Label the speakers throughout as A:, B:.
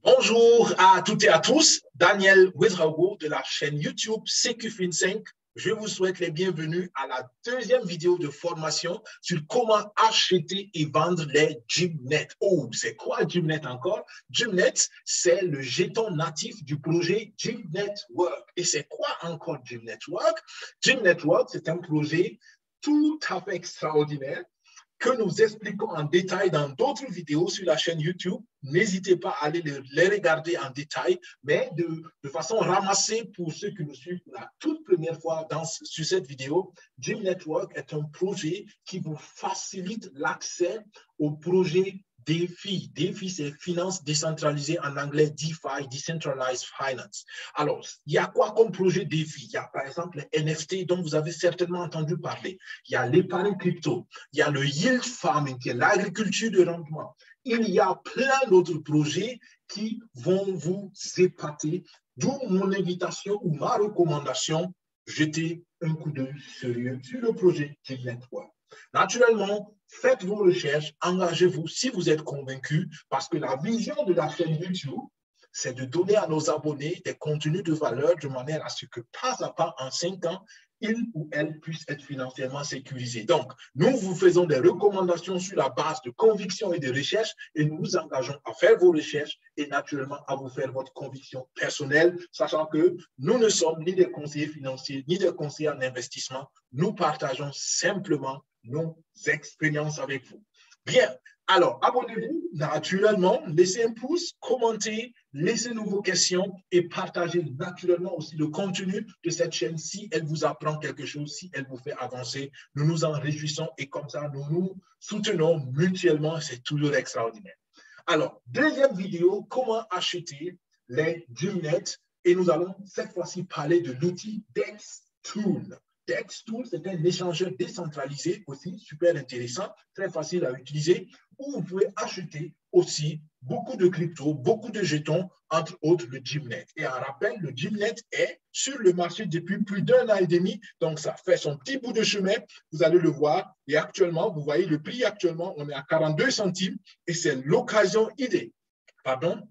A: Bonjour à toutes et à tous, Daniel Ouedraogo de la chaîne YouTube CQFin5. Je vous souhaite les bienvenus à la deuxième vidéo de formation sur comment acheter et vendre les Gymnet. Oh, c'est quoi Gymnet encore? Gymnet, c'est le jeton natif du projet Gymnetwork. Et c'est quoi encore Gymnetwork? Gymnetwork, c'est un projet tout à fait extraordinaire que nous expliquons en détail dans d'autres vidéos sur la chaîne YouTube. N'hésitez pas à aller les regarder en détail, mais de façon ramassée pour ceux qui nous suivent pour la toute première fois sur cette vidéo. Gymnetwork est un projet qui vous facilite l'accès aux projets DeFi. DeFi, c'est finance décentralisée, en anglais DeFi, Decentralized Finance. Alors, il y a quoi comme projet DeFi? Il y a par exemple les NFT dont vous avez certainement entendu parler. Il y a l'épargne crypto. Il y a le yield farming, qui est l'agriculture de rendement. Il y a plein d'autres projets qui vont vous épater, d'où mon invitation ou ma recommandation, jetez un coup d'œil sérieux sur le projet Gymnetwork. Naturellement, faites vos recherches, engagez-vous si vous êtes convaincu, parce que la vision de la chaîne YouTube, c'est de donner à nos abonnés des contenus de valeur de manière à ce que pas à pas, en 5 ans, il ou elle puisse être financièrement sécurisé. Donc, nous vous faisons des recommandations sur la base de convictions et de recherches et nous nous engageons à faire vos recherches et naturellement à vous faire votre conviction personnelle, sachant que nous ne sommes ni des conseillers financiers, ni des conseillers en investissement. Nous partageons simplement nos expériences avec vous. Bien, alors abonnez-vous naturellement, laissez un pouce, commentez, laissez-nous vos questions et partagez naturellement aussi le contenu de cette chaîne si elle vous apprend quelque chose, si elle vous fait avancer. Nous nous en réjouissons et comme ça, nous nous soutenons mutuellement. C'est toujours extraordinaire. Alors, deuxième vidéo, comment acheter les Gymnet et nous allons cette fois-ci parler de l'outil DexTool. DexTool, c'est un échangeur décentralisé aussi, super intéressant, très facile à utiliser, où vous pouvez acheter aussi beaucoup de crypto, beaucoup de jetons, entre autres le Gymnet. Et en rappel, le Gymnet est sur le marché depuis plus d'1 an et demi, donc ça fait son petit bout de chemin, vous allez le voir. Et actuellement, vous voyez le prix actuellement, on est à 42 centimes et c'est l'occasion idéale. Pardon,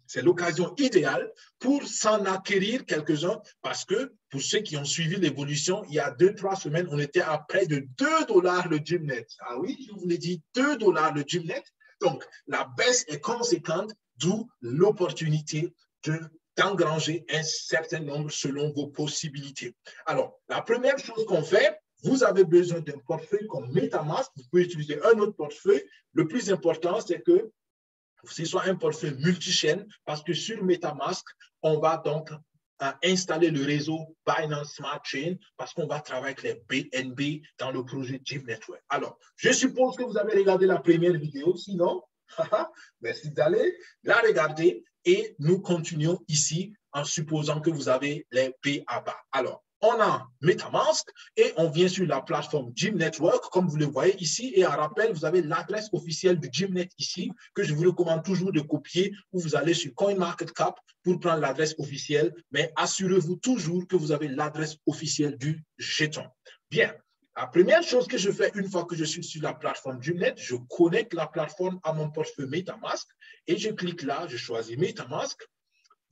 A: c'est l'occasion idéale pour s'en acquérir quelques-uns parce que pour ceux qui ont suivi l'évolution, il y a 2-3 semaines, on était à près de 2 dollars le Gymnet. Ah oui, je vous l'ai dit, 2 dollars le Gymnet. Donc, la baisse est conséquente, d'où l'opportunité d'engranger un certain nombre selon vos possibilités. Alors, la première chose qu'on fait, vous avez besoin d'un portefeuille comme MetaMask. Vous pouvez utiliser un autre portefeuille. Le plus important, c'est que ce soit un portefeuille multi-chaîne parce que sur MetaMask, on va donc installer le réseau Binance Smart Chain parce qu'on va travailler avec les BNB dans le projet Gymnetwork. Alors, je suppose que vous avez regardé la première vidéo, sinon, merci d'aller la regarder et nous continuons ici en supposant que vous avez les BABA. Alors, on a MetaMask et on vient sur la plateforme Gymnetwork, comme vous le voyez ici. Et en rappel, vous avez l'adresse officielle du Gymnet ici, que je vous recommande toujours de copier, où vous allez sur CoinMarketCap pour prendre l'adresse officielle. Mais assurez-vous toujours que vous avez l'adresse officielle du jeton. Bien. La première chose que je fais une fois que je suis sur la plateforme Gymnet, je connecte la plateforme à mon portefeuille MetaMask et je clique là, je choisis MetaMask.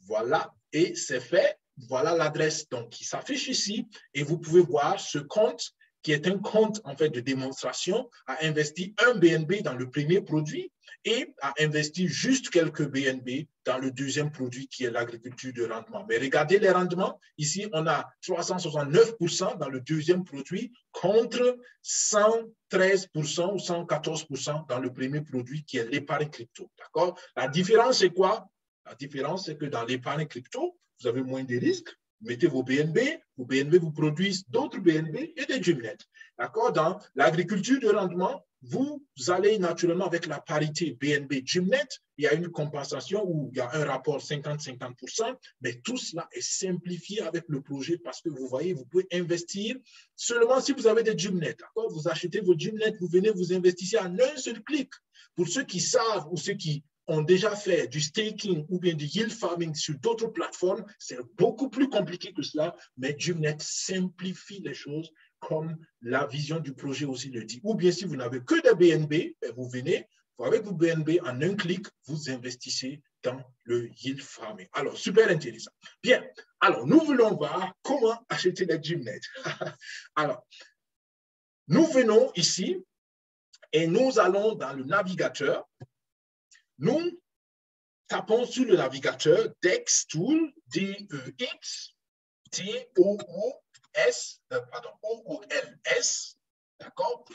A: Voilà, et c'est fait. Voilà l'adresse donc qui s'affiche ici et vous pouvez voir ce compte qui est un compte en fait de démonstration, a investi un BNB dans le premier produit et a investi juste quelques BNB dans le deuxième produit qui est l'agriculture de rendement. Mais regardez les rendements. Ici, on a 369% dans le deuxième produit contre 113% ou 114% dans le premier produit qui est l'épargne crypto. D'accord? La différence, c'est quoi? La différence, c'est que dans l'épargne crypto, vous avez moins de risques. Vous mettez vos BNB vous produisent d'autres BNB et des Gymnet. D'accord? Dans l'agriculture de rendement, vous allez naturellement avec la parité BNB-Gymnet, il y a une compensation où il y a un rapport 50-50%, mais tout cela est simplifié avec le projet parce que vous voyez, vous pouvez investir seulement si vous avez des Gymnet. D'accord? Vous achetez vos Gymnet, vous venez vous investissez en un seul clic. Pour ceux qui savent ou ceux qui ont déjà fait du staking ou bien du yield farming sur d'autres plateformes, c'est beaucoup plus compliqué que cela, mais Gymnet simplifie les choses comme la vision du projet aussi le dit. Ou bien si vous n'avez que des BNB, vous venez, avec vos BNB, en un clic, vous investissez dans le yield farming. Alors, super intéressant. Bien, alors nous voulons voir comment acheter les GymNet. Alors, nous venons ici et nous allons dans le navigateur. Nous tapons sur le navigateur DexTool, D-E-X, T-O-O-S, pardon, O-O-L-S, d'accord,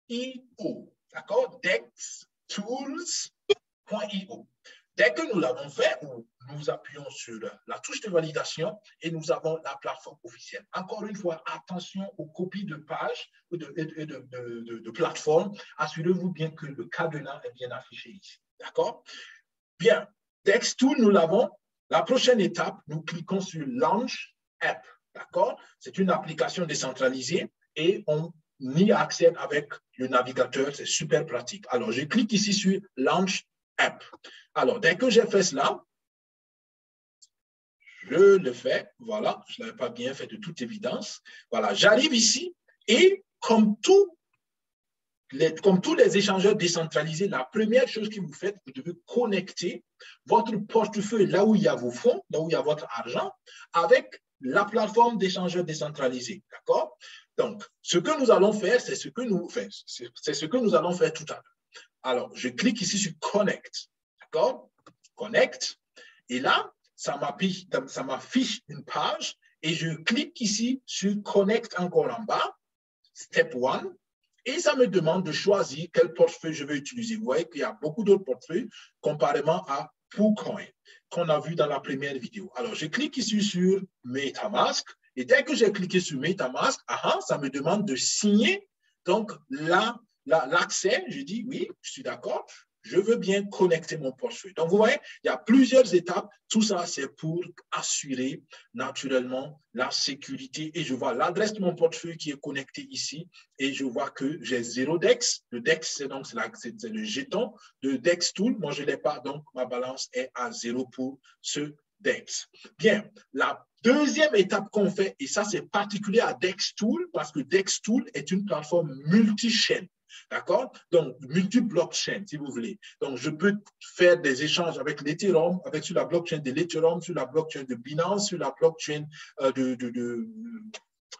A: .io, d'accord, DexTools.io. Dès que nous l'avons fait, nous appuyons sur la touche de validation et nous avons la plateforme officielle. Encore une fois, attention aux copies de pages ou de plateformes. Assurez-vous bien que le cadenas est bien affiché ici. D'accord? Bien, DexTool, nous l'avons. La prochaine étape, nous cliquons sur Launch App. D'accord? C'est une application décentralisée et on y accède avec le navigateur. C'est super pratique. Alors, je clique ici sur Launch App. Alors, dès que j'ai fait cela, je le fais. Voilà, je ne l'avais pas bien fait de toute évidence. Voilà, j'arrive ici et comme tous les échangeurs décentralisés, la première chose que vous faites, vous devez connecter votre portefeuille là où il y a vos fonds, là où il y a votre argent, avec la plateforme d'échangeurs décentralisés. D'accord? Donc, ce que nous allons faire, c'est ce que nous allons faire tout à l'heure. Alors, je clique ici sur Connect. D'accord? Connect. Et là, ça m'affiche une page et je clique ici sur Connect encore en bas, Step 1. Et ça me demande de choisir quel portefeuille je vais utiliser. Vous voyez qu'il y a beaucoup d'autres portefeuilles comparément à PooCoin qu'on a vu dans la première vidéo. Alors, je clique ici sur MetaMask. Et dès que j'ai cliqué sur MetaMask, ça me demande de signer donc l'accès. Je dis oui, je suis d'accord. Je veux bien connecter mon portefeuille. Donc, vous voyez, il y a plusieurs étapes. Tout ça, c'est pour assurer naturellement la sécurité. Et je vois l'adresse de mon portefeuille qui est connectée ici. Et je vois que j'ai 0 DEX. Le DEX, c'est le jeton de DexTool. Moi, je ne l'ai pas, donc ma balance est à 0 pour ce DEX. Bien, la deuxième étape qu'on fait, et ça, c'est particulier à DexTool, parce que DexTool est une plateforme multi-chaîne. D'accord? Donc, multi-blockchain, si vous voulez. Donc, je peux faire des échanges avec l'Ethereum, sur la blockchain de l'Ethereum, sur la blockchain de Binance, sur la blockchain de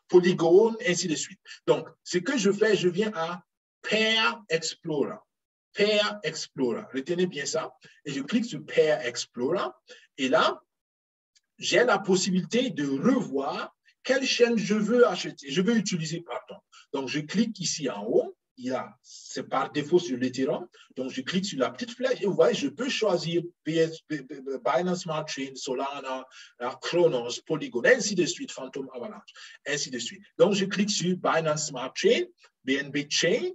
A: Polygon, ainsi de suite. Donc, ce que je fais, je viens à Pair Explorer. Pair Explorer. Retenez bien ça. Et je clique sur Pair Explorer. Et là, j'ai la possibilité de revoir quelle chaîne je veux acheter, je veux utiliser, pardon. Donc, je clique ici en haut. C'est par défaut sur l'Ethereum. Donc, je clique sur la petite flèche et vous voyez, je peux choisir Binance Smart Chain, Solana, Chronos, Polygon, ainsi de suite, Phantom Avalanche, ainsi de suite. Donc, je clique sur Binance Smart Chain, BNB Chain,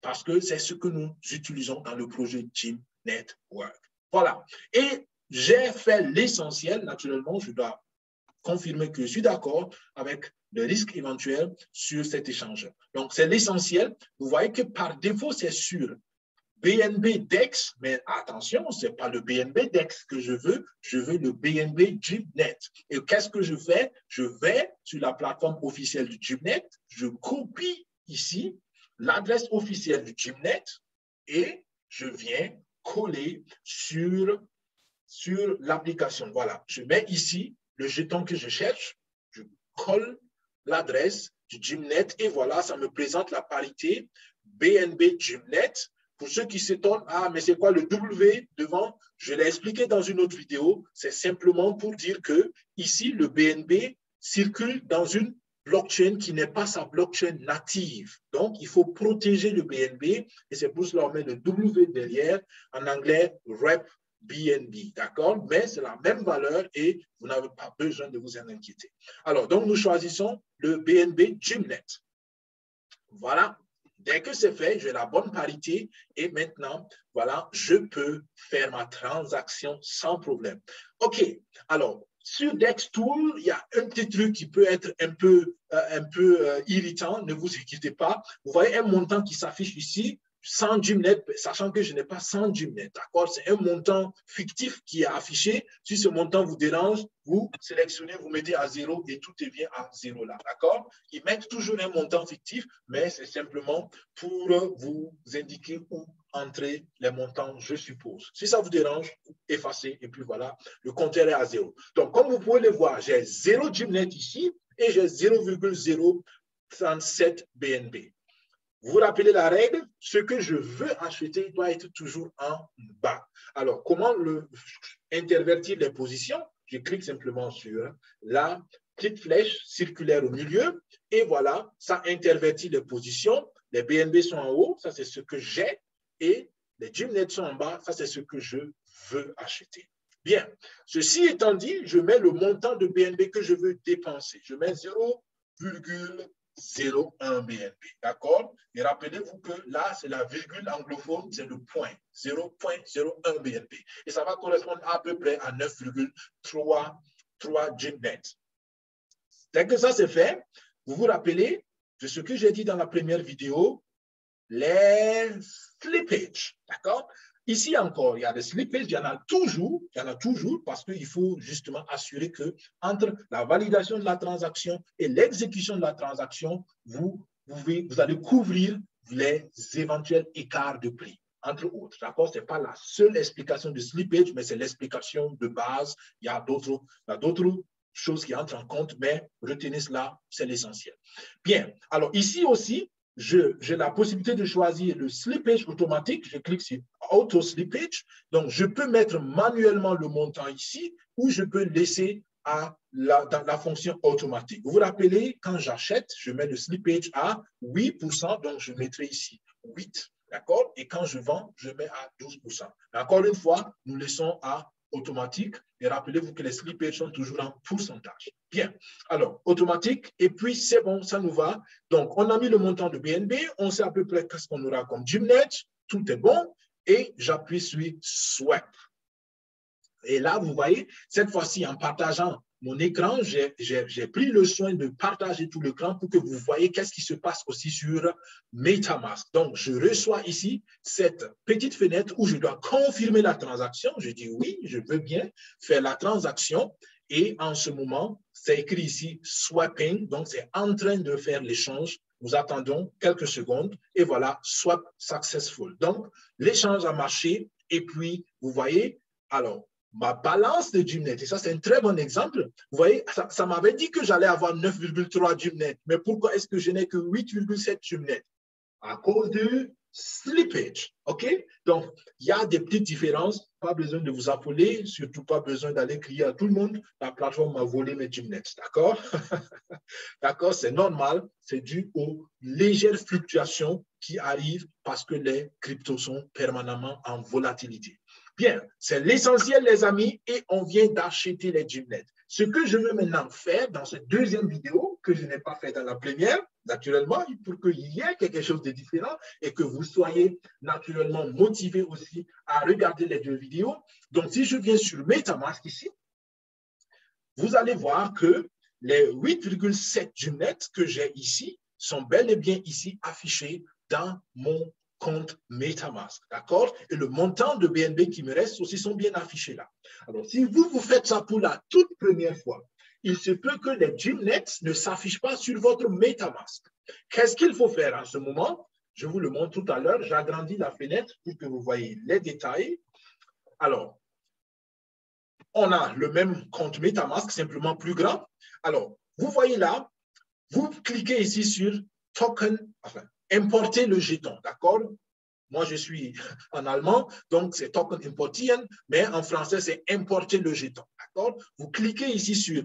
A: parce que c'est ce que nous utilisons dans le projet Gym Network. Voilà. Et j'ai fait l'essentiel. Naturellement, je dois confirmer que je suis d'accord avec le risque éventuel sur cet échangeur. Donc, c'est l'essentiel. Vous voyez que par défaut, c'est sur BNB DEX, mais attention, ce n'est pas le BNB DEX que je veux le BNB GymNet. Et qu'est-ce que je fais? Je vais sur la plateforme officielle du GymNet, je copie ici l'adresse officielle du GymNet et je viens coller sur l'application. Voilà, je mets ici le jeton que je cherche, je colle l'adresse du GymNet et voilà, ça me présente la parité BNB GymNet. Pour ceux qui s'étonnent, mais c'est quoi le W devant? Je l'ai expliqué dans une autre vidéo. C'est simplement pour dire que ici, le BNB circule dans une blockchain qui n'est pas sa blockchain native. Donc, il faut protéger le BNB et c'est pour cela qu'on met le W derrière, en anglais, rep BNB, d'accord? Mais c'est la même valeur et vous n'avez pas besoin de vous en inquiéter. Alors, donc, nous choisissons le BNB GymNet. Voilà. Dès que c'est fait, j'ai la bonne parité et maintenant, voilà, je peux faire ma transaction sans problème. OK. Alors, sur DexTool, il y a un petit truc qui peut être un peu irritant. Ne vous inquiétez pas. Vous voyez un montant qui s'affiche ici. 100 GymNet, sachant que je n'ai pas 100 GymNet, d'accord? C'est un montant fictif qui est affiché. Si ce montant vous dérange, vous sélectionnez, vous mettez à 0 et tout est bien à 0 là, d'accord? Ils mettent toujours un montant fictif, mais c'est simplement pour vous indiquer où entrer les montants, je suppose. Si ça vous dérange, effacez et puis voilà, le compteur est à 0. Donc, comme vous pouvez le voir, j'ai 0 Gymnet ici et j'ai 0,037 BNB. Vous vous rappelez la règle? Ce que je veux acheter doit être toujours en bas. Alors, comment intervertir les positions? Je clique simplement sur la petite flèche circulaire au milieu et voilà, ça intervertit les positions. Les BNB sont en haut, ça c'est ce que j'ai, et les Gymnet sont en bas, ça c'est ce que je veux acheter. Bien, ceci étant dit, je mets le montant de BNB que je veux dépenser. Je mets 0,01 BNB, d'accord? Et rappelez-vous que là, c'est la virgule anglophone, c'est le point, 0,01 BNB. Et ça va correspondre à peu près à 9,33 Gymnet. Dès que ça c'est fait, vous vous rappelez de ce que j'ai dit dans la première vidéo, les slippages, d'accord? Ici encore, il y a des slippages, il y en a toujours parce qu'il faut justement assurer que entre la validation de la transaction et l'exécution de la transaction, vous allez couvrir les éventuels écarts de prix, entre autres, d'accord? Ce n'est pas la seule explication du slippage, mais c'est l'explication de base. Il y a d'autres choses qui entrent en compte, mais retenez cela, c'est l'essentiel. Bien, alors ici aussi, j'ai la possibilité de choisir le slippage automatique. Je clique sur Auto Slippage. Donc, je peux mettre manuellement le montant ici ou je peux laisser dans la fonction automatique. Vous vous rappelez, quand j'achète, je mets le slippage à 8%. Donc, je mettrai ici 8. D'accord? Et quand je vends, je mets à 12%. Encore une fois, nous laissons à automatique. Et rappelez-vous que les slippages sont toujours en pourcentage. Bien. Alors, automatique. Et puis, c'est bon, ça nous va. Donc, on a mis le montant de BNB. On sait à peu près qu'est-ce qu'on aura comme Gymnet. Tout est bon. Et j'appuie sur Swap. Et là, vous voyez, cette fois-ci, en partageant mon écran, j'ai pris le soin de partager tout l'écran pour que vous voyez qu'est-ce qui se passe aussi sur MetaMask. Donc, je reçois ici cette petite fenêtre où je dois confirmer la transaction. Je dis oui, je veux bien faire la transaction. Et en ce moment, c'est écrit ici swapping. Donc, c'est en train de faire l'échange. Nous attendons quelques secondes et voilà, swap successful. Donc, l'échange a marché et puis, vous voyez, alors, ma balance de Gymnet, et ça c'est un très bon exemple, vous voyez, ça m'avait dit que j'allais avoir 9,3 Gymnet, mais pourquoi est-ce que je n'ai que 8,7 Gymnet? À cause du slippage, ok? Donc, il y a des petites différences, pas besoin de vous appeler, surtout pas besoin d'aller crier à tout le monde, la plateforme m'a volé mes Gymnet, d'accord? D'accord, c'est normal, c'est dû aux légères fluctuations qui arrivent parce que les cryptos sont permanemment en volatilité. Bien, c'est l'essentiel, les amis, et on vient d'acheter les Gymnet. Ce que je veux maintenant faire dans cette deuxième vidéo, que je n'ai pas fait dans la première, naturellement, pour qu'il y ait quelque chose de différent et que vous soyez naturellement motivé aussi à regarder les deux vidéos. Donc, si je viens sur MetaMask ici, vous allez voir que les 8,7 Gymnet que j'ai ici sont bel et bien ici affichés dans mon compte MetaMask, d'accord? Et le montant de BNB qui me reste aussi sont bien affichés là. Alors, si vous faites ça pour la toute première fois, il se peut que les Gymnet ne s'affichent pas sur votre MetaMask. Qu'est-ce qu'il faut faire en ce moment? Je vous le montre tout à l'heure. J'agrandis la fenêtre pour que vous voyez les détails. Alors, on a le même compte MetaMask, simplement plus grand. Alors, vous voyez là, vous cliquez ici sur token, enfin, importer le jeton, d'accord? Moi, je suis en allemand, donc c'est token importieren, mais en français, c'est importer le jeton, d'accord? Vous cliquez ici sur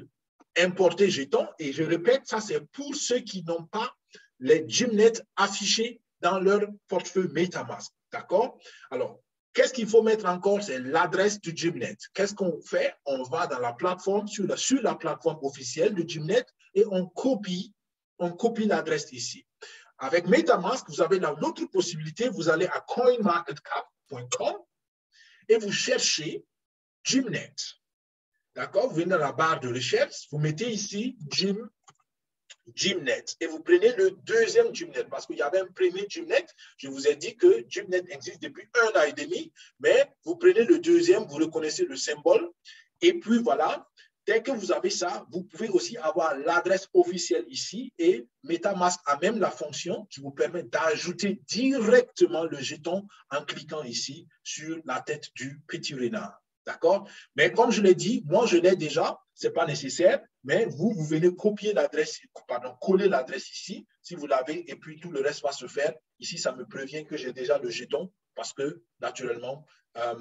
A: importer jeton, et je répète, ça c'est pour ceux qui n'ont pas les Gymnet affichés dans leur portefeuille MetaMask, d'accord? Alors, qu'est-ce qu'il faut mettre encore? C'est l'adresse du Gymnet. Qu'est-ce qu'on fait? On va dans la plateforme, sur la plateforme officielle du Gymnet, et on copie l'adresse ici. Avec MetaMask, vous avez l'autre possibilité, vous allez à coinmarketcap.com et vous cherchez Gymnet. D'accord? Vous venez dans la barre de recherche, vous mettez ici Gymnet et vous prenez le deuxième Gymnet parce qu'il y avait un premier Gymnet. Je vous ai dit que Gymnet existe depuis 1 an et demi, mais vous prenez le deuxième, vous reconnaissez le symbole et puis voilà, dès que vous avez ça, vous pouvez aussi avoir l'adresse officielle ici et MetaMask a même la fonction qui vous permet d'ajouter directement le jeton en cliquant ici sur la tête du petit renard. D'accord? Mais comme je l'ai dit, moi, je l'ai déjà, ce n'est pas nécessaire, mais vous venez copier l'adresse, pardon, coller l'adresse ici, si vous l'avez, et puis tout le reste va se faire. Ici, ça me prévient que j'ai déjà le jeton parce que, naturellement,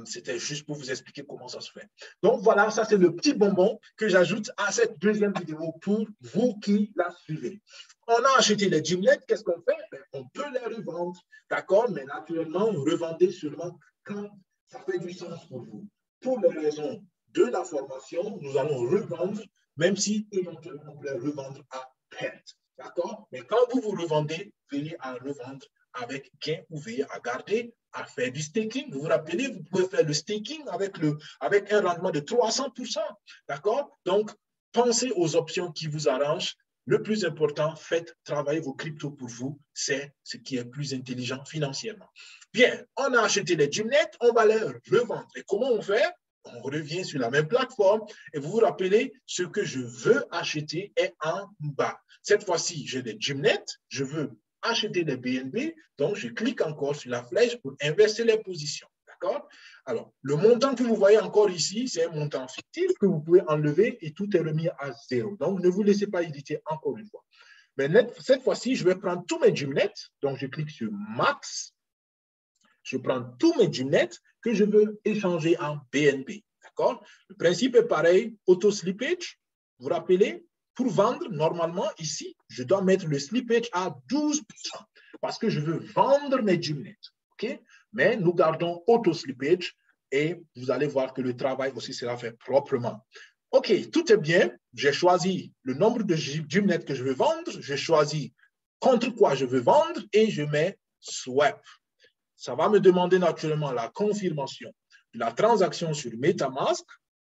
A: c'était juste pour vous expliquer comment ça se fait. Donc, voilà, ça, c'est le petit bonbon que j'ajoute à cette deuxième vidéo pour vous qui la suivez. On a acheté les gymnets, qu'est-ce qu'on fait? On peut les revendre, d'accord? Mais naturellement, revendez seulement quand ça fait du sens pour vous. Pour les raisons de la formation, nous allons revendre, même si éventuellement on peut les revendre à perte. D'accord? Mais quand vous vous revendez, veillez à revendre avec gain ou veillez à garder, à faire du staking. Vous vous rappelez, vous pouvez faire le staking avec un rendement de 300%. D'accord? Donc, pensez aux options qui vous arrangent. Le plus important, faites travailler vos cryptos pour vous. C'est ce qui est plus intelligent financièrement. Bien, on a acheté les gymnets, on va les revendre. Et comment on fait? On revient sur la même plateforme et vous vous rappelez, ce que je veux acheter est en bas. Cette fois-ci, j'ai des gymnets, je veux acheter des BNB, donc je clique encore sur la flèche pour inverser les positions. D'accord? Alors, le montant que vous voyez encore ici, c'est un montant fictif que vous pouvez enlever et tout est remis à 0. Donc, ne vous laissez pas irriter encore une fois. Mais cette fois-ci, je vais prendre tous mes gymnets, donc je clique sur Max. Je prends tous mes gymnets que je veux échanger en BNB. D'accord? Le principe est pareil, auto-slippage. Vous vous rappelez, pour vendre, normalement, ici, je dois mettre le slippage à 12% parce que je veux vendre mes gymnets. OK? Mais nous gardons auto-slippage et vous allez voir que le travail aussi sera fait proprement. OK, tout est bien. J'ai choisi le nombre de gymnets que je veux vendre. J'ai choisi contre quoi je veux vendre et je mets swap. Ça va me demander naturellement la confirmation de la transaction sur MetaMask.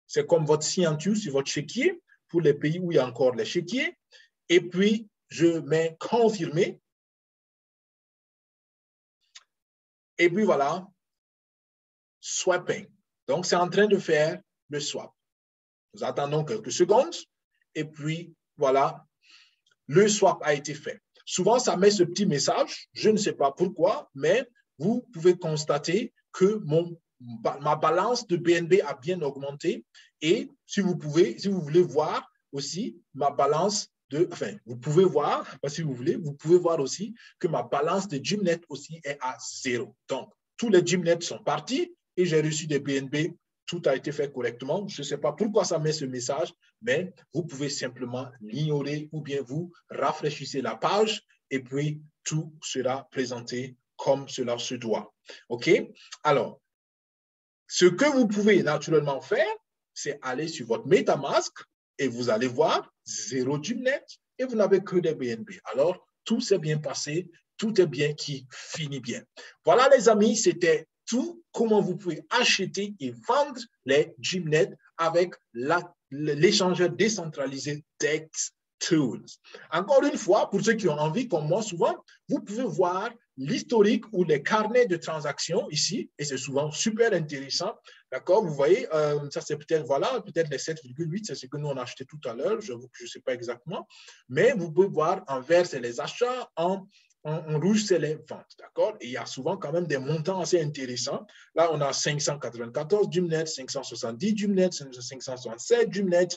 A: C'est comme votre signature sur votre chéquier pour les pays où il y a encore les chéquiers. Et puis, je mets confirmer. Et puis voilà, swapping. Donc, c'est en train de faire le swap. Nous attendons quelques secondes. Et puis, voilà, le swap a été fait. Souvent, ça met ce petit message. Je ne sais pas pourquoi, mais vous pouvez constater que ma balance de BNB a bien augmenté. Et si vous voulez voir aussi ma balance vous pouvez voir, si vous voulez, vous pouvez voir aussi que ma balance de Gymnet aussi est à 0. Donc, tous les Gymnets sont partis et j'ai reçu des BNB. Tout a été fait correctement. Je ne sais pas pourquoi ça met ce message, mais vous pouvez simplement l'ignorer ou bien vous rafraîchissez la page et puis tout sera présenté comme cela se doit. OK? Alors, ce que vous pouvez naturellement faire, c'est aller sur votre MetaMask et vous allez voir 0 Gymnet et vous n'avez que des BNB. Alors, tout s'est bien passé, tout est bien qui finit bien. Voilà les amis, c'était tout comment vous pouvez acheter et vendre les Gymnet avec l'échangeur décentralisé DEX Tools. Encore une fois, pour ceux qui ont envie, comme moi souvent, vous pouvez voir l'historique ou les carnets de transactions ici, et c'est souvent super intéressant. D'accord? Vous voyez, ça c'est peut-être, voilà, peut-être les 7,8, c'est ce que nous on a acheté tout à l'heure, je ne sais pas exactement, mais vous pouvez voir en vert, c'est les achats, en rouge, c'est les ventes, d'accord? Et il y a souvent quand même des montants assez intéressants. Là, on a 594 Gymnet, 570 Gymnet, 567 Gymnet.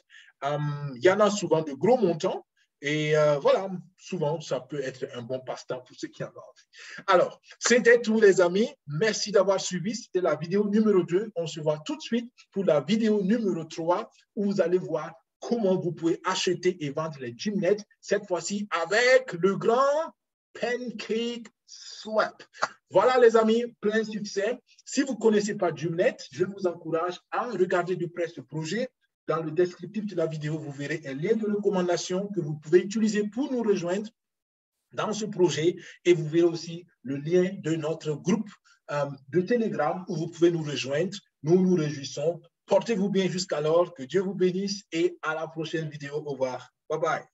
A: Il y en a souvent de gros montants. Et voilà, souvent, ça peut être un bon passe-temps pour ceux qui en ont envie. Alors, c'était tout, les amis. Merci d'avoir suivi. C'était la vidéo numéro 2. On se voit tout de suite pour la vidéo numéro 3 où vous allez voir comment vous pouvez acheter et vendre les Gymnet, cette fois-ci avec le grand Pancake Swap. Voilà les amis, plein succès. Si vous ne connaissez pas Gymnet, je vous encourage à regarder de près ce projet. Dans le descriptif de la vidéo, vous verrez un lien de recommandation que vous pouvez utiliser pour nous rejoindre dans ce projet et vous verrez aussi le lien de notre groupe de Telegram où vous pouvez nous rejoindre. Nous nous réjouissons. Portez-vous bien jusqu'alors. Que Dieu vous bénisse et à la prochaine vidéo. Au revoir. Bye bye.